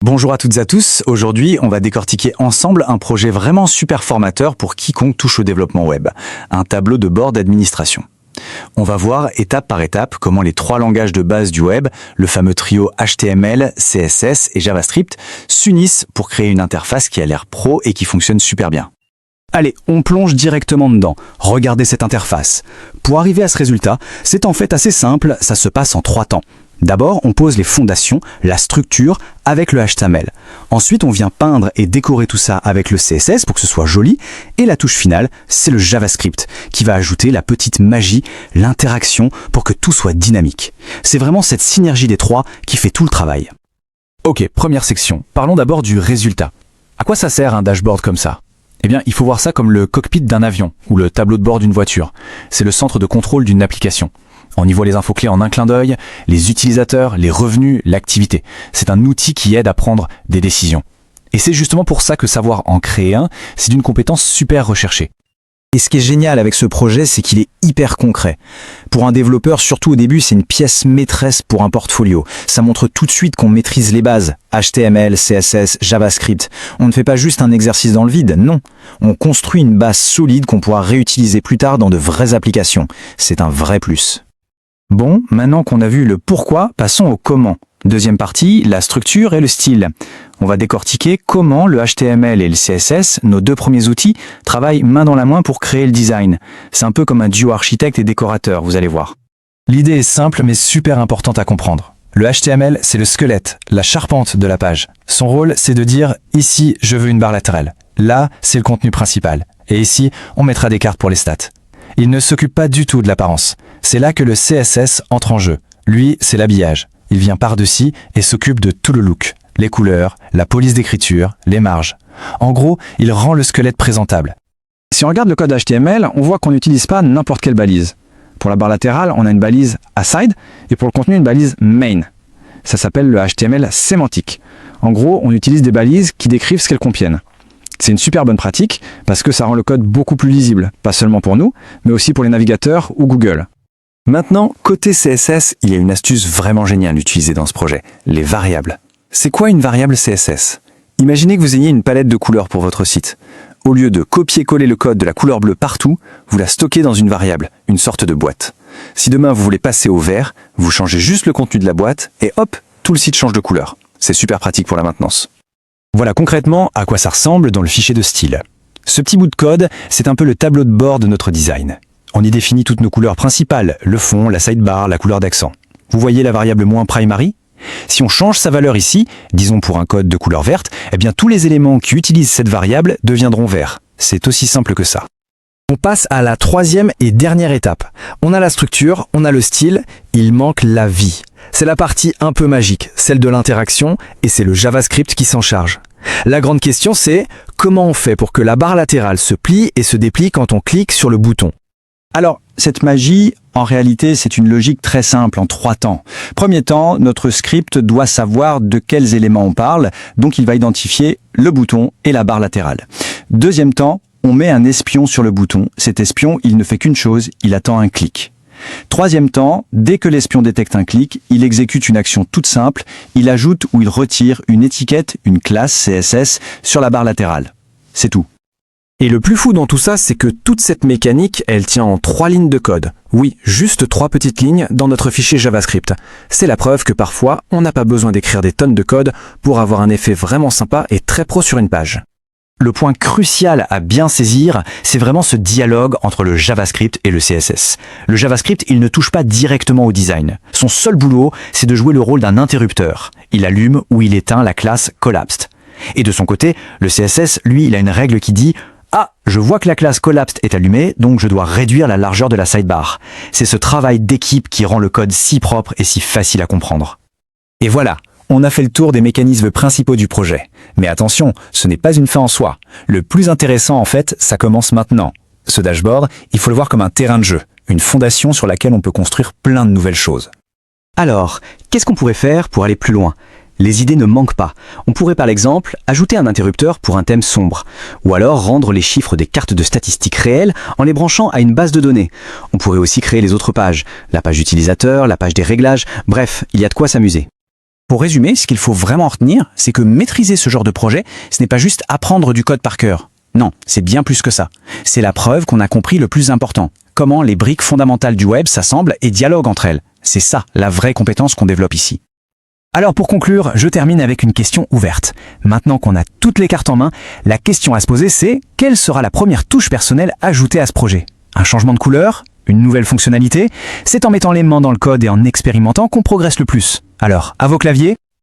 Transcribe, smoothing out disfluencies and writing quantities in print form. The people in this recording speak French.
Bonjour à toutes et à tous, aujourd'hui on va décortiquer ensemble un projet vraiment super formateur pour quiconque touche au développement web, un tableau de bord d'administration. On va voir étape par étape comment les trois langages de base du web, le fameux trio HTML, CSS et JavaScript, s'unissent pour créer une interface qui a l'air pro et qui fonctionne super bien. Allez, on plonge directement dedans. Regardez cette interface. Pour arriver à ce résultat, c'est en fait assez simple, ça se passe en 3 temps. D'abord, on pose les fondations, la structure avec le HTML. Ensuite, on vient peindre et décorer tout ça avec le CSS pour que ce soit joli. Et la touche finale, c'est le JavaScript qui va ajouter la petite magie, l'interaction pour que tout soit dynamique. C'est vraiment cette synergie des trois qui fait tout le travail. Ok, première section. Parlons d'abord du résultat. À quoi ça sert un dashboard comme ça ? Eh bien, il faut voir ça comme le cockpit d'un avion ou le tableau de bord d'une voiture. C'est le centre de contrôle d'une application. On y voit les infos clés en un clin d'œil, les utilisateurs, les revenus, l'activité. C'est un outil qui aide à prendre des décisions. Et c'est justement pour ça que savoir en créer un, c'est d'une compétence super recherchée. Et ce qui est génial avec ce projet, c'est qu'il est hyper concret. Pour un développeur, surtout au début, c'est une pièce maîtresse pour un portfolio. Ça montre tout de suite qu'on maîtrise les bases. HTML, CSS, JavaScript. On ne fait pas juste un exercice dans le vide, non. On construit une base solide qu'on pourra réutiliser plus tard dans de vraies applications. C'est un vrai plus. Bon, maintenant qu'on a vu le pourquoi, passons au comment. Deuxième partie, la structure et le style. On va décortiquer comment le HTML et le CSS, nos deux premiers outils, travaillent main dans la main pour créer le design. C'est un peu comme un duo architecte et décorateur, vous allez voir. L'idée est simple mais super importante à comprendre. Le HTML, c'est le squelette, la charpente de la page. Son rôle, c'est de dire « ici, je veux une barre latérale ». Là, c'est le contenu principal. Et ici, on mettra des cartes pour les stats. Il ne s'occupe pas du tout de l'apparence. C'est là que le CSS entre en jeu. Lui, c'est l'habillage. Il vient par-dessus et s'occupe de tout le look. Les couleurs, la police d'écriture, les marges. En gros, il rend le squelette présentable. Si on regarde le code HTML, on voit qu'on n'utilise pas n'importe quelle balise. Pour la barre latérale, on a une balise aside et pour le contenu, une balise main. Ça s'appelle le HTML sémantique. En gros, on utilise des balises qui décrivent ce qu'elles contiennent. C'est une super bonne pratique parce que ça rend le code beaucoup plus lisible, pas seulement pour nous, mais aussi pour les navigateurs ou Google. Maintenant, côté CSS, il y a une astuce vraiment géniale utilisée dans ce projet, les variables. C'est quoi une variable CSS ? Imaginez que vous ayez une palette de couleurs pour votre site. Au lieu de copier-coller le code de la couleur bleue partout, vous la stockez dans une variable, une sorte de boîte. Si demain vous voulez passer au vert, vous changez juste le contenu de la boîte et hop, tout le site change de couleur. C'est super pratique pour la maintenance. Voilà concrètement à quoi ça ressemble dans le fichier de style. Ce petit bout de code, c'est un peu le tableau de bord de notre design. On y définit toutes nos couleurs principales, le fond, la sidebar, la couleur d'accent. Vous voyez la variable -primary ? Si on change sa valeur ici, disons pour un code de couleur verte, eh bien tous les éléments qui utilisent cette variable deviendront verts. C'est aussi simple que ça. On passe à la troisième et dernière étape. On a la structure, on a le style, il manque la vie. C'est la partie un peu magique, celle de l'interaction, et c'est le JavaScript qui s'en charge. La grande question c'est, comment on fait pour que la barre latérale se plie et se déplie quand on clique sur le bouton ? Alors, cette magie, en réalité, c'est une logique très simple en 3 temps. Premier temps, notre script doit savoir de quels éléments on parle, donc il va identifier le bouton et la barre latérale. Deuxième temps, on met un espion sur le bouton. Cet espion, il ne fait qu'une chose, il attend un clic. Troisième temps, dès que l'espion détecte un clic, il exécute une action toute simple, il ajoute ou il retire une étiquette, une classe CSS, sur la barre latérale. C'est tout. Et le plus fou dans tout ça, c'est que toute cette mécanique, elle tient en 3 lignes de code. Oui, juste 3 petites lignes dans notre fichier JavaScript. C'est la preuve que parfois, on n'a pas besoin d'écrire des tonnes de code pour avoir un effet vraiment sympa et très pro sur une page. Le point crucial à bien saisir, c'est vraiment ce dialogue entre le JavaScript et le CSS. Le JavaScript, il ne touche pas directement au design. Son seul boulot, c'est de jouer le rôle d'un interrupteur. Il allume ou il éteint la classe collapsed. Et de son côté, le CSS, lui, il a une règle qui dit « Ah, je vois que la classe collapsed est allumée, donc je dois réduire la largeur de la sidebar. » C'est ce travail d'équipe qui rend le code si propre et si facile à comprendre. Et voilà, on a fait le tour des mécanismes principaux du projet. Mais attention, ce n'est pas une fin en soi. Le plus intéressant en fait, ça commence maintenant. Ce dashboard, il faut le voir comme un terrain de jeu, une fondation sur laquelle on peut construire plein de nouvelles choses. Alors, qu'est-ce qu'on pourrait faire pour aller plus loin ? Les idées ne manquent pas. On pourrait par exemple ajouter un interrupteur pour un thème sombre, ou alors rendre les chiffres des cartes de statistiques réelles en les branchant à une base de données. On pourrait aussi créer les autres pages, la page utilisateur, la page des réglages, bref, il y a de quoi s'amuser. Pour résumer, ce qu'il faut vraiment retenir, c'est que maîtriser ce genre de projet, ce n'est pas juste apprendre du code par cœur. Non, c'est bien plus que ça. C'est la preuve qu'on a compris le plus important. Comment les briques fondamentales du web s'assemblent et dialoguent entre elles. C'est ça, la vraie compétence qu'on développe ici. Alors pour conclure, je termine avec une question ouverte. Maintenant qu'on a toutes les cartes en main, la question à se poser c'est « Quelle sera la première touche personnelle ajoutée à ce projet ? Un changement de couleur ? Une nouvelle fonctionnalité ? C'est en mettant les mains dans le code et en expérimentant qu'on progresse le plus. Alors, à vos claviers,